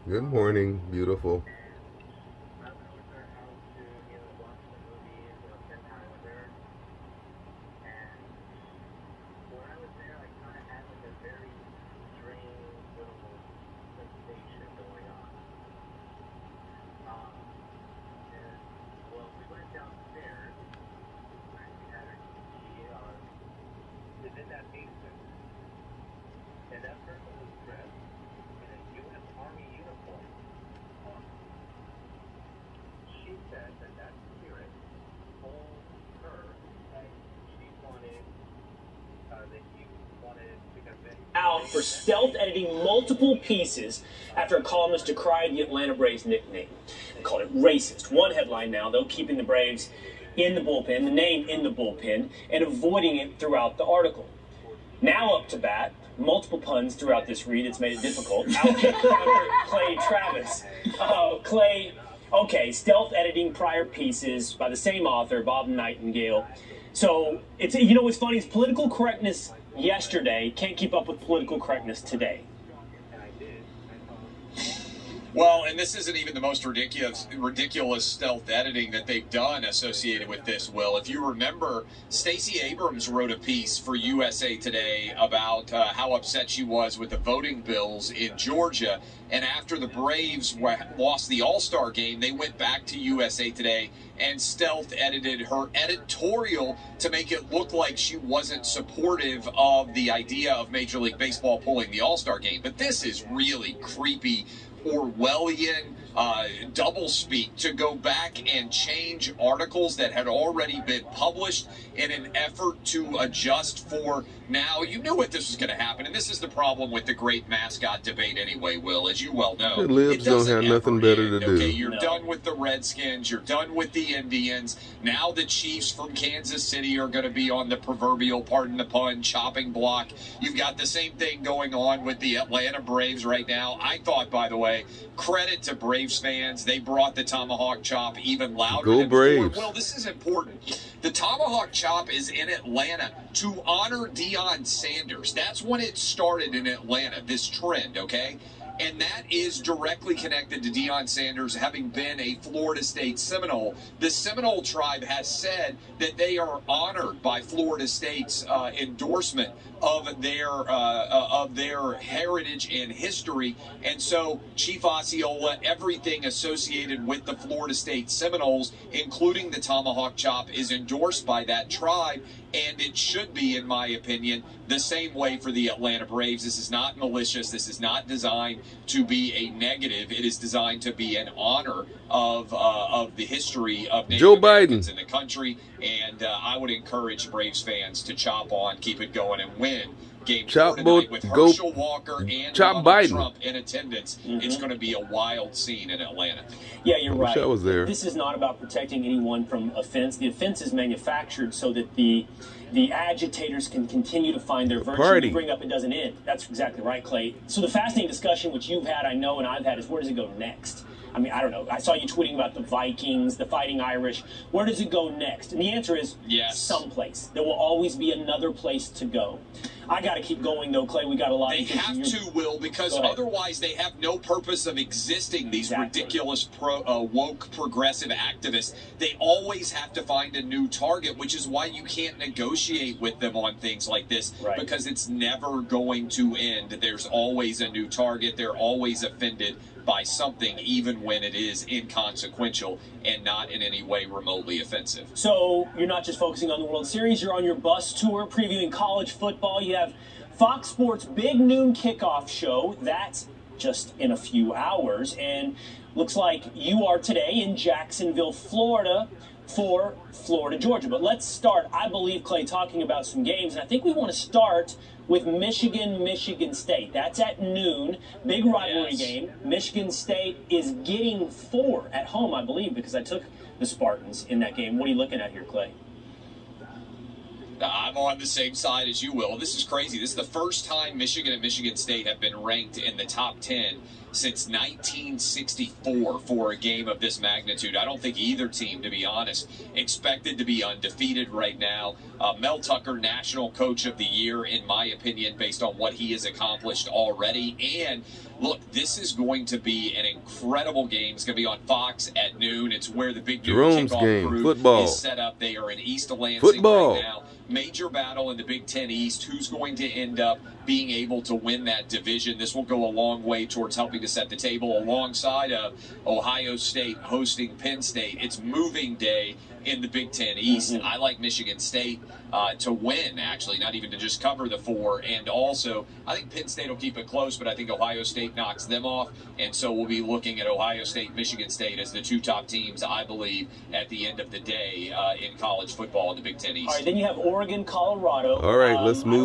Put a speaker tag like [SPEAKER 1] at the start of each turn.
[SPEAKER 1] Good morning, beautiful.
[SPEAKER 2] Out for stealth editing multiple pieces after a columnist decried the Atlanta Braves nickname. They called it racist. One headline now, though, keeping the Braves in the bullpen, the name in the bullpen, and avoiding it throughout the article. Now up to bat, multiple puns throughout this read. It's made it difficult. Outkick under Clay Travis. Clay, okay, stealth editing prior pieces by the same author, Bob Nightingale. So, it's, you know what's funny is political correctness yesterday can't keep up with political correctness today.
[SPEAKER 3] Well, and this isn't even the most ridiculous stealth editing that they've done associated with this, Will. If you remember, Stacey Abrams wrote a piece for USA Today about how upset she was with the voting bills in Georgia. And after the Braves lost the All-Star game, they went back to USA Today and stealth edited her editorial to make it look like she wasn't supportive of the idea of Major League Baseball pulling the All-Star game. But this is really creepy, Orwellian doublespeak to go back and change articles that had already been published in an effort to adjust for now. You knew what this was going to happen, and this is the problem with the great mascot debate anyway, Will, as you well know.
[SPEAKER 1] The Libs don't have nothing better to do.
[SPEAKER 3] Okay, you're done with the Redskins. You're done with the Indians. Now the Chiefs from Kansas City are going to be on the proverbial, pardon the pun, chopping block. You've got the same thing going on with the Atlanta Braves right now. I thought, by the way, credit to Braves fans. They brought the tomahawk chop even louder
[SPEAKER 1] Go
[SPEAKER 3] than
[SPEAKER 1] Braves.
[SPEAKER 3] before. Well, this is important. The tomahawk chop is in Atlanta to honor Deion Sanders. That's when it started in Atlanta, this trend, okay? And that is directly connected to Deion Sanders having been a Florida State Seminole. The Seminole tribe has said that they are honored by Florida State's endorsement of their heritage and history. And so Chief Osceola, everything associated with the Florida State Seminoles, including the tomahawk chop, is endorsed by that tribe. And it should be, in my opinion, the same way for the Atlanta Braves. This is not malicious. This is not designed to be a negative. It is designed to be an honor of the history of Native Americans in the country. And I would encourage Braves fans to chop on, keep it going, and win Game 4 tonight with Herschel Walker and Donald Trump in attendance. It's going to be a wild scene in Atlanta.
[SPEAKER 2] Yeah, you're right.
[SPEAKER 1] I was there.
[SPEAKER 2] This is not about protecting anyone from offense. The offense is manufactured so that the agitators can continue to find their virtue. You bring up it doesn't end. That's exactly right, Clay. So the fascinating discussion, which you've had, I know, and I've had, is where does it go next? I mean, I don't know. I saw you tweeting about the Vikings, the Fighting Irish. Where does it go next? And the answer is someplace. There will always be another place to go. I got to keep going, though, Clay. We got a lot
[SPEAKER 3] They
[SPEAKER 2] of things.
[SPEAKER 3] have to, Will, because otherwise they have no purpose of existing, these ridiculous woke progressive activists. They always have to find a new target, which is why you can't negotiate with them on things like this, because it's never going to end. There's always a new target. They're always offended by something, even when it is inconsequential and not in any way remotely offensive.
[SPEAKER 2] So you're not just focusing on the World Series, you're on your bus tour previewing college football. You have Fox Sports' big noon kickoff show. That's just in a few hours. And looks like you are today in Jacksonville, Florida for Florida, Georgia. But let's start, I believe, Clay, talking about some games. And I think we want to start with Michigan State. That's at noon. Big rivalry game. Michigan State is getting 4 at home, I believe, because I took the Spartans in that game. What are you looking at here, Clay?
[SPEAKER 3] I'm on the same side as you, Will. This is crazy. This is the first time Michigan and Michigan State have been ranked in the top 10 since 1964 for a game of this magnitude. I don't think either team, to be honest, expected to be undefeated right now. Mel Tucker, National Coach of the Year, in my opinion, based on what he has accomplished already. And look, this is going to be an incredible game. It's going to be on Fox at noon. It's where the big
[SPEAKER 1] Jerome's
[SPEAKER 3] kickoff
[SPEAKER 1] game,
[SPEAKER 3] crew
[SPEAKER 1] football.
[SPEAKER 3] is set up. They are in East Lansing right now. Major battle in the Big Ten East. Who's going to end up being able to win that division? This will go a long way towards helping to set the table alongside of Ohio State hosting Penn State. It's moving day in the Big Ten East. I like Michigan State to win, actually, not even to just cover the 4. And also, I think Penn State will keep it close, but I think Ohio State knocks them off. And so we'll be looking at Ohio State, Michigan State as the 2 top teams, I believe, at the end of the day in college football in the Big Ten East.
[SPEAKER 2] All right, then you have Oregon, Colorado.
[SPEAKER 1] All right, let's move.